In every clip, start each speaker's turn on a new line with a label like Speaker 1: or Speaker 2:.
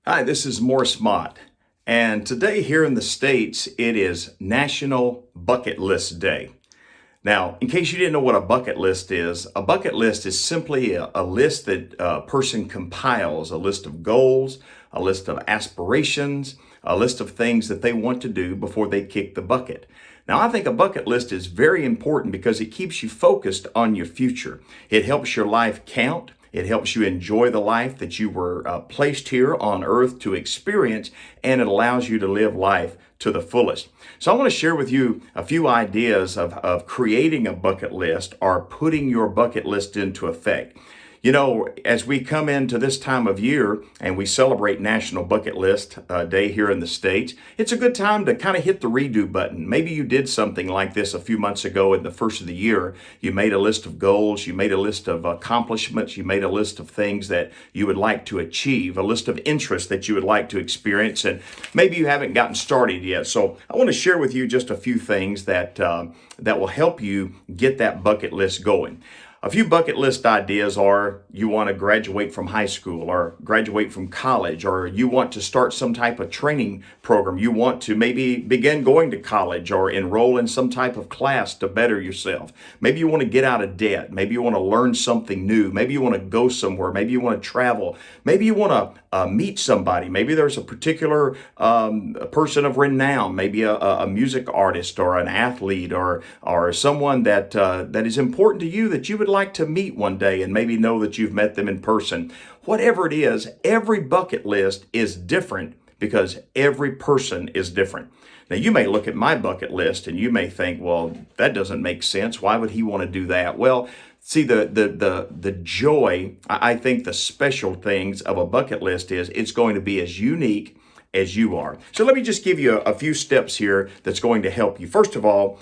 Speaker 1: Hi, this is Mott, and today here in the States, it is National Bucket List Day. Now, in case you didn't know what a bucket list is simply a list that a person compiles, a list of goals, a list of aspirations, a list of things that they want to do before they kick the bucket. Now, I think a bucket list is very important because it keeps you focused on your future. It helps your life count. It helps you enjoy the life that you were placed here on earth to experience, and it allows you to live life to the fullest. So I want to share with you a few ideas of creating a bucket list or putting your bucket list into effect. You know, as we come into this time of year and we celebrate National Bucket List Day here in the States, it's a good time to kind of hit the redo button. Maybe you did something like this a few months ago in the first of the year. You made a list of goals, you made a list of accomplishments, you made a list of things that you would like to achieve, a list of interests that you would like to experience, and maybe you haven't gotten started yet. So I want to share with you just a few things that will help you get that bucket list going. A few bucket list ideas are you want to graduate from high school or graduate from college, or you want to start some type of training program. You want to maybe begin going to college or enroll in some type of class to better yourself. Maybe you want to get out of debt. Maybe you want to learn something new. Maybe you want to go somewhere. Maybe you want to travel. Maybe you want to meet somebody. Maybe there's a particular person of renown, maybe a music artist or an athlete or someone that is important to you that you would like to meet one day and maybe know that you've met them in person. Whatever it is, every bucket list is different because every person is different. Now, you may look at my bucket list and you may think, well, that doesn't make sense. Why would he want to do that? Well, see, the joy, I think the special things of a bucket list is it's going to be as unique as you are. So let me just give you a few steps here that's going to help you. First of all,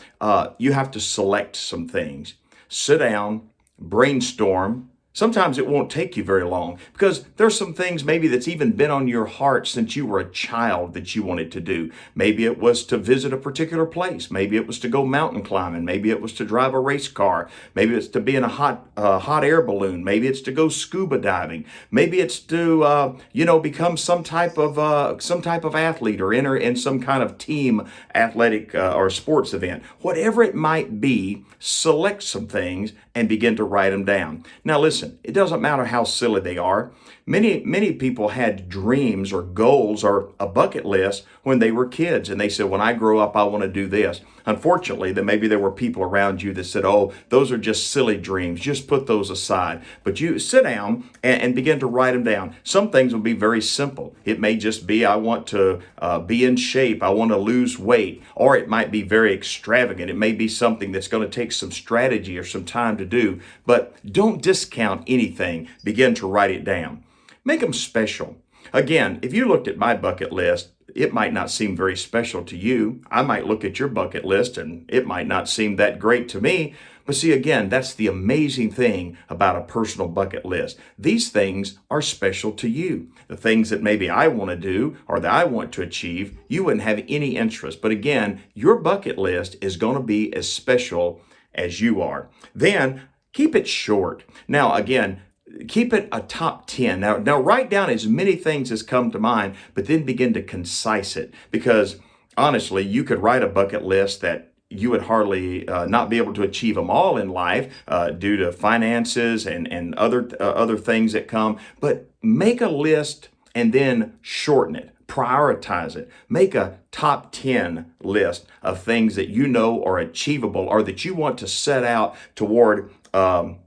Speaker 1: you have to select some things. Sit down, brainstorm. Sometimes it won't take you very long because there's some things maybe that's even been on your heart since you were a child that you wanted to do. Maybe it was to visit a particular place. Maybe it was to go mountain climbing. Maybe it was to drive a race car. Maybe it's to be in a hot air balloon. Maybe it's to go scuba diving. Maybe it's to become some type of athlete or enter in some kind of team athletic or sports event. Whatever it might be, select some things and begin to write them down. Now listen, it doesn't matter how silly they are. Many people had dreams or goals or a bucket list when they were kids, and they said, when I grow up, I want to do this. Unfortunately, then maybe there were people around you that said, oh, those are just silly dreams. Just put those aside. But you sit down and begin to write them down. Some things will be very simple. It may just be, I want to be in shape. I want to lose weight. Or it might be very extravagant. It may be something that's going to take some strategy or some time to do. But don't discount anything. Begin to write it down. Make them special. Again, if you looked at my bucket list, it might not seem very special to you. I might look at your bucket list and it might not seem that great to me. But see, again, that's the amazing thing about a personal bucket list. These things are special to you. The things that maybe I want to do or that I want to achieve, you wouldn't have any interest. But again, your bucket list is going to be as special as you are. Then keep it short. Now, again, keep it a top 10. Now write down as many things as come to mind, but then begin to concise it. Because honestly, you could write a bucket list that you would hardly not be able to achieve them all in life due to finances and other things that come. But make a list and then shorten it. Prioritize it. Make a top 10 list of things that you know are achievable or that you want to set out toward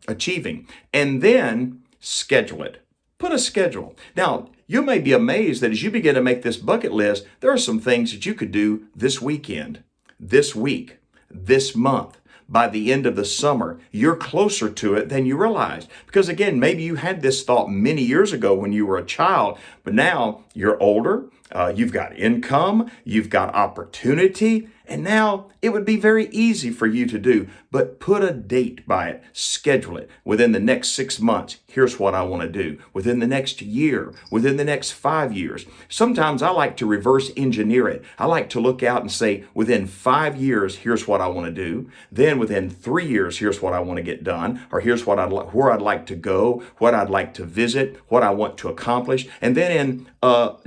Speaker 1: achieving. And then schedule it. Put a schedule. Now, you may be amazed that as you begin to make this bucket list, there are some things that you could do this weekend, this week, this month. By the end of the summer, you're closer to it than you realized. Because again, maybe you had this thought many years ago when you were a child, but now you're older You've got income, you've got opportunity, and now it would be very easy for you to do. But put a date by it, schedule it. Within the next 6 months, here's what I want to do. Within the next year, within the next 5 years. Sometimes I like to reverse engineer it. I like to look out and say, within 5 years, here's what I want to do. Then within 3 years, here's what I want to get done, or here's what where I'd like to go, what I'd like to visit, what I want to accomplish. And then in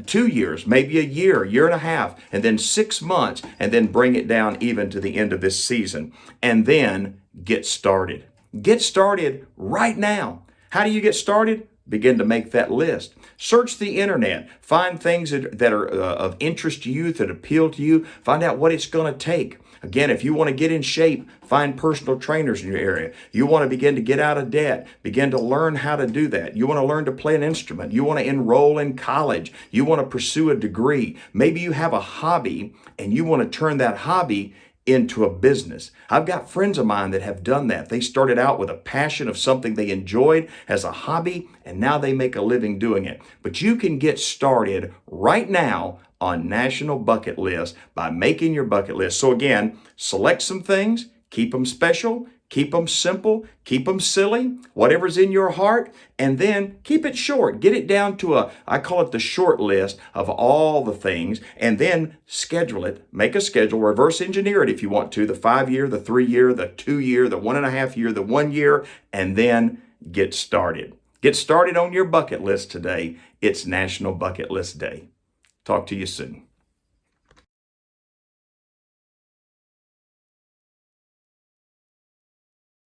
Speaker 1: 2 years, maybe a year and a half, and then 6 months, and then bring it down even to the end of this season. And then get started. Get started right now. How do you get started? Begin to make that list. Search the internet. Find things that are of interest to you, that appeal to you. Find out what it's going to take. Again, if you want to get in shape, find personal trainers in your area. You want to begin to get out of debt, begin to learn how to do that. You want to learn to play an instrument. You want to enroll in college. You want to pursue a degree. Maybe you have a hobby and you want to turn that hobby into a business. I've got friends of mine that have done that. They started out with a passion of something they enjoyed as a hobby, and now they make a living doing it. But you can get started right now on National Bucket List by making your bucket list. So again, select some things, keep them special, keep them simple, keep them silly, whatever's in your heart, and then keep it short. Get it down to I call it the short list of all the things, and then schedule it. Make a schedule, reverse engineer it if you want to, the 5-year, the 3-year, the 2-year, the 1.5-year, the 1 year, and then get started. Get started on your bucket list today. It's National Bucket List Day. Talk to you soon.